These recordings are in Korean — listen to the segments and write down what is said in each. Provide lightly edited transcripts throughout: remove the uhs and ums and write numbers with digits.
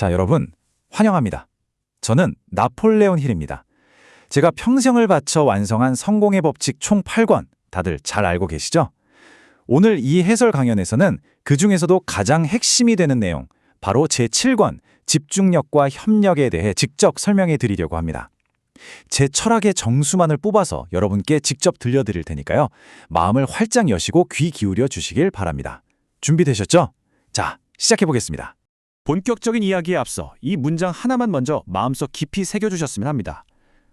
자, 여러분, 환영합니다. 저는 나폴레온 힐입니다. 제가 평생을 바쳐 완성한 성공의 법칙 총 8권, 다들 잘 알고 계시죠? 오늘 이 해설 강연에서는 그 중에서도 가장 핵심이 되는 내용, 바로 제7권, 집중력과 협력에 대해 직접 설명해 드리려고 합니다. 제 철학의 정수만을 뽑아서 여러분께 직접 들려드릴 테니까요. 마음을 활짝 여시고 귀 기울여 주시길 바랍니다. 준비되셨죠? 자, 시작해 보겠습니다. 본격적인 이야기에 앞서 이 문장 하나만 먼저 마음속 깊이 새겨주셨으면 합니다.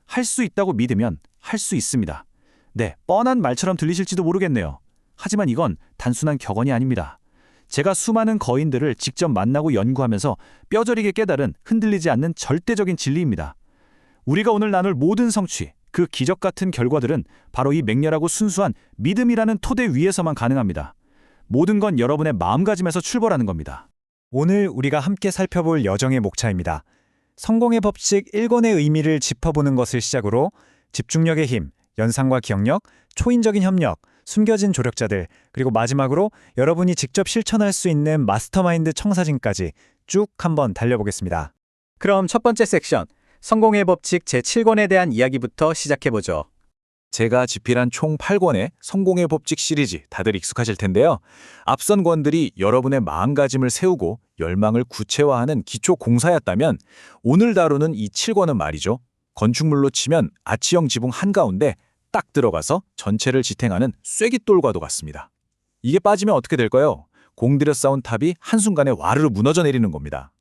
할 수 있다고 믿으면 할 수 있습니다. 네, 뻔한 말처럼 들리실지도 모르겠네요. 하지만 이건 단순한 격언이 아닙니다. 제가 수많은 거인들을 직접 만나고 연구하면서 뼈저리게 깨달은 흔들리지 않는 절대적인 진리입니다. 우리가 오늘 나눌 모든 성취, 그 기적 같은 결과들은 바로 이 맹렬하고 순수한 믿음이라는 토대 위에서만 가능합니다. 모든 건 여러분의 마음가짐에서 출발하는 겁니다. 오늘 우리가 함께 살펴볼 여정의 목차입니다. 성공의 법칙 1권의 의미를 짚어보는 것을 시작으로 집중력의 힘, 연상과 기억력, 초인적인 협력, 숨겨진 조력자들, 그리고 마지막으로 여러분이 직접 실천할 수 있는 마스터마인드 청사진까지 쭉 한번 달려보겠습니다. 그럼 첫 번째 섹션, 성공의 법칙 제7권에 대한 이야기부터 시작해보죠. 제가 집필한 총 8권의 성공의 법칙 시리즈 다들 익숙하실 텐데요. 앞선 권들이 여러분의 마음가짐을 세우고 열망을 구체화하는 기초 공사였다면 오늘 다루는 이 7권은 말이죠. 건축물로 치면 아치형 지붕 한가운데 딱 들어가서 전체를 지탱하는 쐐깃돌과도 같습니다. 이게 빠지면 어떻게 될까요? 공들여 쌓은 탑이 한순간에 와르르 무너져 내리는 겁니다.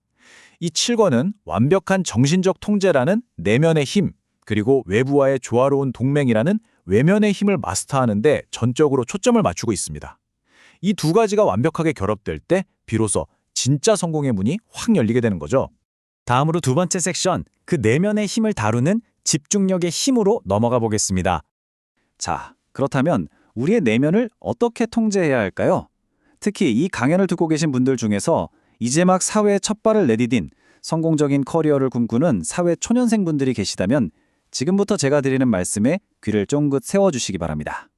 이 7권은 완벽한 정신적 통제라는 내면의 힘, 그리고 외부와의 조화로운 동맹이라는 외면의 힘을 마스터하는 데 전적으로 초점을 맞추고 있습니다. 이 두 가지가 완벽하게 결합될 때 비로소 진짜 성공의 문이 확 열리게 되는 거죠. 다음으로 두 번째 섹션, 그 내면의 힘을 다루는 집중력의 힘으로 넘어가 보겠습니다. 자, 그렇다면 우리의 내면을 어떻게 통제해야 할까요? 특히 이 강연을 듣고 계신 분들 중에서 이제 막 사회에 첫 발을 내디딘 성공적인 커리어를 꿈꾸는 사회 초년생분들이 계시다면 지금부터 제가 드리는 말씀에 귀를 쫑긋 세워주시기 바랍니다.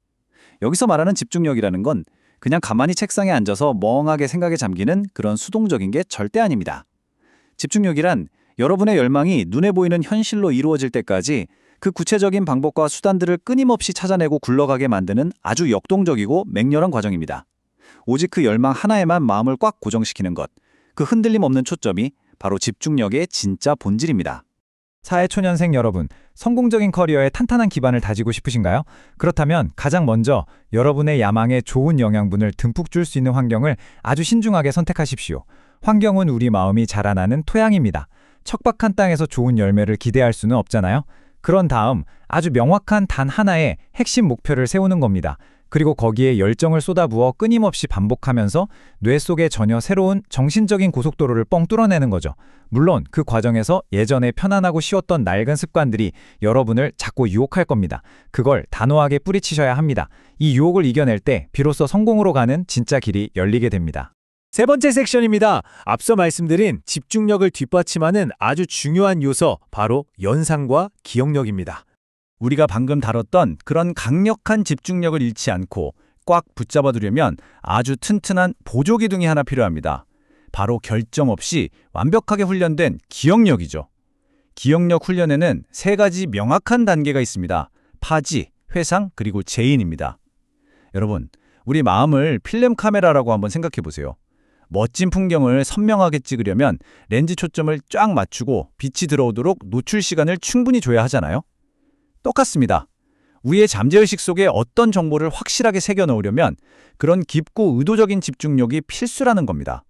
여기서 말하는 집중력이라는 건 그냥 가만히 책상에 앉아서 멍하게 생각에 잠기는 그런 수동적인 게 절대 아닙니다. 집중력이란 여러분의 열망이 눈에 보이는 현실로 이루어질 때까지 그 구체적인 방법과 수단들을 끊임없이 찾아내고 굴러가게 만드는 아주 역동적이고 맹렬한 과정입니다. 오직 그 열망 하나에만 마음을 꽉 고정시키는 것, 그 흔들림 없는 초점이 바로 집중력의 진짜 본질입니다. 사회초년생 여러분, 성공적인 커리어에 탄탄한 기반을 다지고 싶으신가요? 그렇다면 가장 먼저 여러분의 야망에 좋은 영양분을 듬뿍 줄 수 있는 환경을 아주 신중하게 선택하십시오. 환경은 우리 마음이 자라나는 토양입니다. 척박한 땅에서 좋은 열매를 기대할 수는 없잖아요. 그런 다음 아주 명확한 단 하나의 핵심 목표를 세우는 겁니다. 그리고 거기에 열정을 쏟아부어 끊임없이 반복하면서 뇌 속에 전혀 새로운 정신적인 고속도로를 뻥 뚫어내는 거죠. 물론 그 과정에서 예전에 편안하고 쉬웠던 낡은 습관들이 여러분을 자꾸 유혹할 겁니다. 그걸 단호하게 뿌리치셔야 합니다. 이 유혹을 이겨낼 때 비로소 성공으로 가는 진짜 길이 열리게 됩니다. 세 번째 섹션입니다. 앞서 말씀드린 집중력을 뒷받침하는 아주 중요한 요소, 바로 연상과 기억력입니다. 우리가 방금 다뤘던 그런 강력한 집중력을 잃지 않고 꽉 붙잡아두려면 아주 튼튼한 보조기둥이 하나 필요합니다. 바로 결점 없이 완벽하게 훈련된 기억력이죠. 기억력 훈련에는 세 가지 명확한 단계가 있습니다. 파지, 회상, 그리고 재인입니다. 여러분, 우리 마음을 필름 카메라라고 한번 생각해 보세요. 멋진 풍경을 선명하게 찍으려면 렌즈 초점을 쫙 맞추고 빛이 들어오도록 노출 시간을 충분히 줘야 하잖아요. 똑같습니다. 우리의 잠재의식 속에 어떤 정보를 확실하게 새겨넣으려면 그런 깊고 의도적인 집중력이 필수라는 겁니다.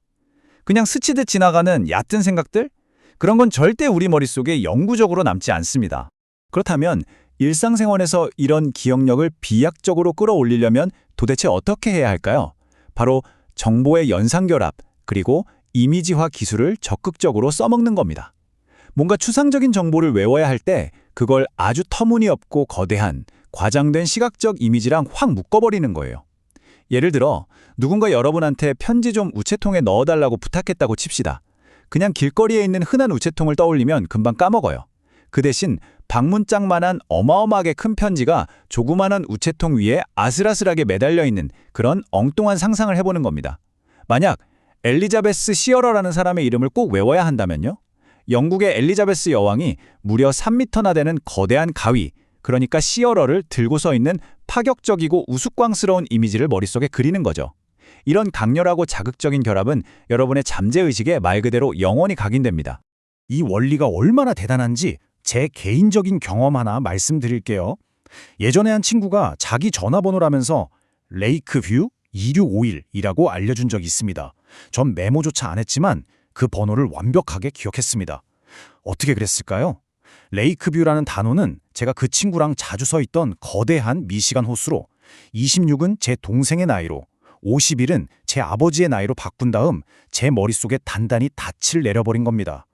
그냥 스치듯 지나가는 얕은 생각들? 그런 건 절대 우리 머릿속에 영구적으로 남지 않습니다. 그렇다면 일상생활에서 이런 기억력을 비약적으로 끌어올리려면 도대체 어떻게 해야 할까요? 바로 정보의 연상결합, 그리고 이미지화 기술을 적극적으로 써먹는 겁니다. 뭔가 추상적인 정보를 외워야 할 때 그걸 아주 터무니없고 거대한, 과장된 시각적 이미지랑 확 묶어버리는 거예요. 예를 들어 누군가 여러분한테 편지 좀 우체통에 넣어달라고 부탁했다고 칩시다. 그냥 길거리에 있는 흔한 우체통을 떠올리면 금방 까먹어요. 그 대신 방문장만한 어마어마하게 큰 편지가 조그만한 우체통 위에 아슬아슬하게 매달려 있는 그런 엉뚱한 상상을 해보는 겁니다. 만약 엘리자베스 시어러라는 사람의 이름을 꼭 외워야 한다면요? 영국의 엘리자베스 여왕이 무려 3m나 되는 거대한 가위, 그러니까 시어러를 들고 서 있는 파격적이고 우스꽝스러운 이미지를 머릿속에 그리는 거죠. 이런 강렬하고 자극적인 결합은 여러분의 잠재의식에 말 그대로 영원히 각인됩니다. 이 원리가 얼마나 대단한지 제 개인적인 경험 하나 말씀드릴게요. 예전에 한 친구가 자기 전화번호라면서 레이크뷰 2651이라고 알려준 적이 있습니다. 전 메모조차 안 했지만 그 번호를 완벽하게 기억했습니다. 어떻게 그랬을까요? 레이크뷰라는 단어는 제가 그 친구랑 자주 서 있던 거대한 미시간 호수로, 26은 제 동생의 나이로, 51은 제 아버지의 나이로 바꾼 다음 제 머릿속에 단단히 닻을 내려버린 겁니다.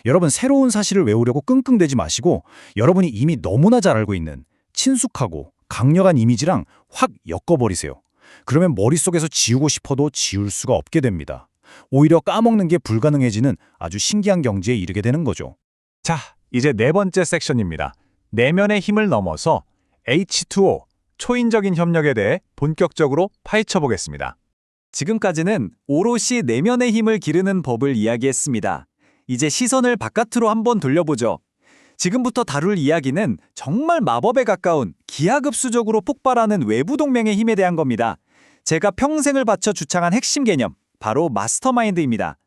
여러분, 새로운 사실을 외우려고 끙끙대지 마시고 여러분이 이미 너무나 잘 알고 있는 친숙하고 강력한 이미지랑 확 엮어버리세요. 그러면 머릿속에서 지우고 싶어도 지울 수가 없게 됩니다. 오히려 까먹는 게 불가능해지는 아주 신기한 경지에 이르게 되는 거죠. 자, 이제 네 번째 섹션입니다. 내면의 힘을 넘어서 H2O, 초인적인 협력에 대해 본격적으로 파헤쳐 보겠습니다. 지금까지는 오롯이 내면의 힘을 기르는 법을 이야기했습니다. 이제 시선을 바깥으로 한번 돌려보죠. 지금부터 다룰 이야기는 정말 마법에 가까운 기하급수적으로 폭발하는 외부 동맹의 힘에 대한 겁니다. 제가 평생을 바쳐 주창한 핵심 개념, 바로 마스터마인드입니다.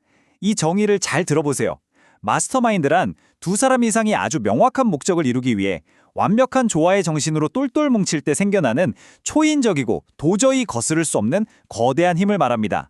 이 정의를 잘 들어보세요. 마스터마인드란 두 사람 이상이 아주 명확한 목적을 이루기 위해 완벽한 조화의 정신으로 똘똘 뭉칠 때 생겨나는 초인적이고 도저히 거스를 수 없는 거대한 힘을 말합니다.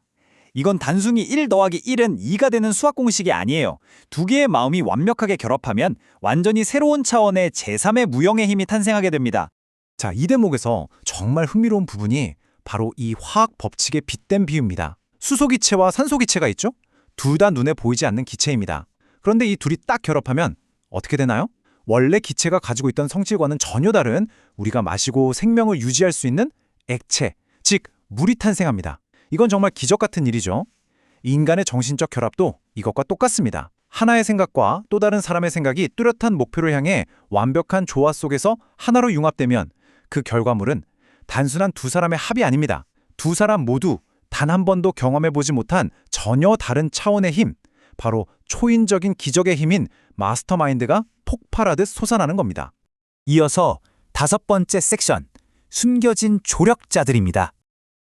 이건 단순히 1 더하기 1은 2가 되는 수학 공식이 아니에요. 두 개의 마음이 완벽하게 결합하면 완전히 새로운 차원의 제3의 무형의 힘이 탄생하게 됩니다. 자, 이 대목에서 정말 흥미로운 부분이 바로 이 화학 법칙에 빗댄 비유입니다. 수소기체와 산소기체가 있죠? 둘 다 눈에 보이지 않는 기체입니다. 그런데 이 둘이 딱 결합하면 어떻게 되나요? 원래 기체가 가지고 있던 성질과는 전혀 다른, 우리가 마시고 생명을 유지할 수 있는 액체, 즉 물이 탄생합니다. 이건 정말 기적 같은 일이죠. 인간의 정신적 결합도 이것과 똑같습니다. 하나의 생각과 또 다른 사람의 생각이 뚜렷한 목표를 향해 완벽한 조화 속에서 하나로 융합되면 그 결과물은 단순한 두 사람의 합이 아닙니다. 두 사람 모두 단 한 번도 경험해보지 못한 전혀 다른 차원의 힘, 바로 초인적인 기적의 힘인 마스터마인드가 폭발하듯 솟아나는 겁니다. 이어서 5번째 섹션, 숨겨진 조력자들입니다.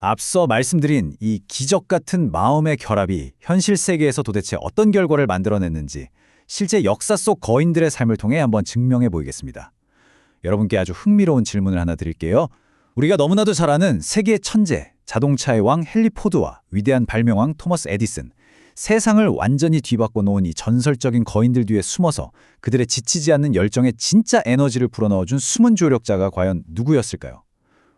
앞서 말씀드린 이 기적 같은 마음의 결합이 현실 세계에서 도대체 어떤 결과를 만들어냈는지 실제 역사 속 거인들의 삶을 통해 한번 증명해 보이겠습니다. 여러분께 아주 흥미로운 질문을 하나 드릴게요. 우리가 너무나도 잘 아는 세계 천재, 자동차의 왕 헨리 포드와 위대한 발명왕 토머스 에디슨, 세상을 완전히 뒤바꿔 놓은 이 전설적인 거인들 뒤에 숨어서 그들의 지치지 않는 열정에 진짜 에너지를 불어넣어준 숨은 조력자가 과연 누구였을까요?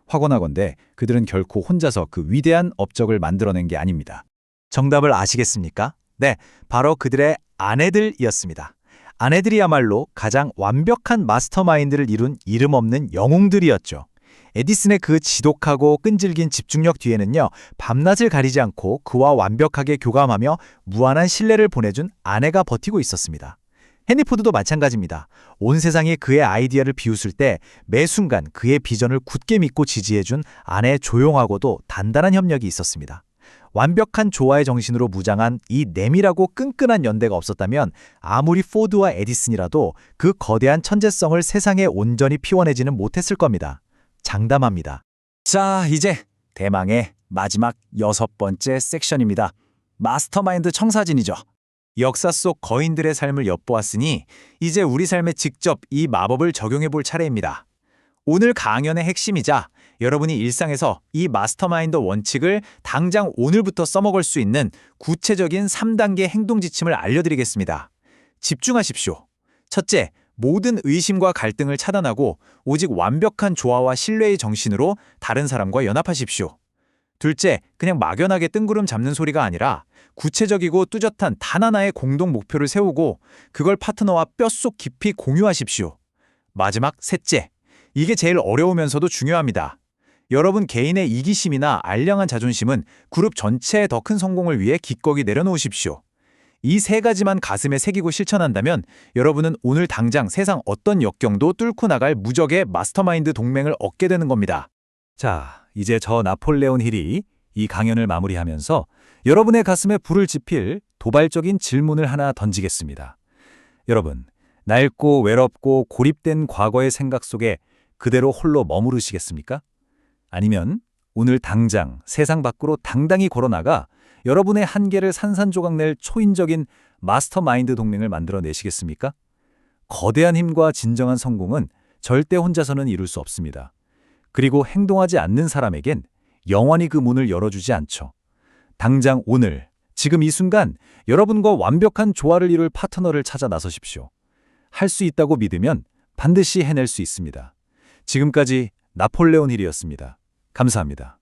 확언하건대 그들은 결코 혼자서 그 위대한 업적을 만들어낸 게 아닙니다. 정답을 아시겠습니까? 네, 바로 그들의 아내들이었습니다. 아내들이야말로 가장 완벽한 마스터마인드를 이룬 이름 없는 영웅들이었죠. 에디슨의 그 지독하고 끈질긴 집중력 뒤에는요, 밤낮을 가리지 않고 그와 완벽하게 교감하며 무한한 신뢰를 보내준 아내가 버티고 있었습니다. 헨리 포드도 마찬가지입니다. 온 세상이 그의 아이디어를 비웃을 때 매 순간 그의 비전을 굳게 믿고 지지해준 아내의 조용하고도 단단한 협력이 있었습니다. 완벽한 조화의 정신으로 무장한 이 내밀하고 끈끈한 연대가 없었다면 아무리 포드와 에디슨이라도 그 거대한 천재성을 세상에 온전히 피워내지는 못했을 겁니다. 장담합니다. 자, 이제 대망의 마지막 6번째 섹션입니다. 마스터마인드 청사진이죠. 역사 속 거인들의 삶을 엿보았으니 이제 우리 삶에 직접 이 마법을 적용해 볼 차례입니다. 오늘 강연의 핵심이자 여러분이 일상에서 이 마스터마인드 원칙을 당장 오늘부터 써먹을 수 있는 구체적인 3단계 행동 지침을 알려드리겠습니다. 집중하십시오. 첫째, 모든 의심과 갈등을 차단하고 오직 완벽한 조화와 신뢰의 정신으로 다른 사람과 연합하십시오. 둘째, 그냥 막연하게 뜬구름 잡는 소리가 아니라 구체적이고 뚜렷한 단 하나의 공동 목표를 세우고 그걸 파트너와 뼛속 깊이 공유하십시오. 마지막 셋째, 이게 제일 어려우면서도 중요합니다. 여러분 개인의 이기심이나 알량한 자존심은 그룹 전체의 더 큰 성공을 위해 기꺼이 내려놓으십시오. 이 3가지만 가슴에 새기고 실천한다면 여러분은 오늘 당장 세상 어떤 역경도 뚫고 나갈 무적의 마스터마인드 동맹을 얻게 되는 겁니다. 자, 이제 저 나폴레온 힐이 이 강연을 마무리하면서 여러분의 가슴에 불을 지필 도발적인 질문을 하나 던지겠습니다. 여러분, 낡고 외롭고 고립된 과거의 생각 속에 그대로 홀로 머무르시겠습니까? 아니면 오늘 당장 세상 밖으로 당당히 걸어나가 여러분의 한계를 산산조각낼 초인적인 마스터마인드 동맹을 만들어내시겠습니까? 거대한 힘과 진정한 성공은 절대 혼자서는 이룰 수 없습니다. 그리고 행동하지 않는 사람에겐 영원히 그 문을 열어주지 않죠. 당장 오늘, 지금 이 순간 여러분과 완벽한 조화를 이룰 파트너를 찾아 나서십시오. 할 수 있다고 믿으면 반드시 해낼 수 있습니다. 지금까지 나폴레온 힐이었습니다. 감사합니다.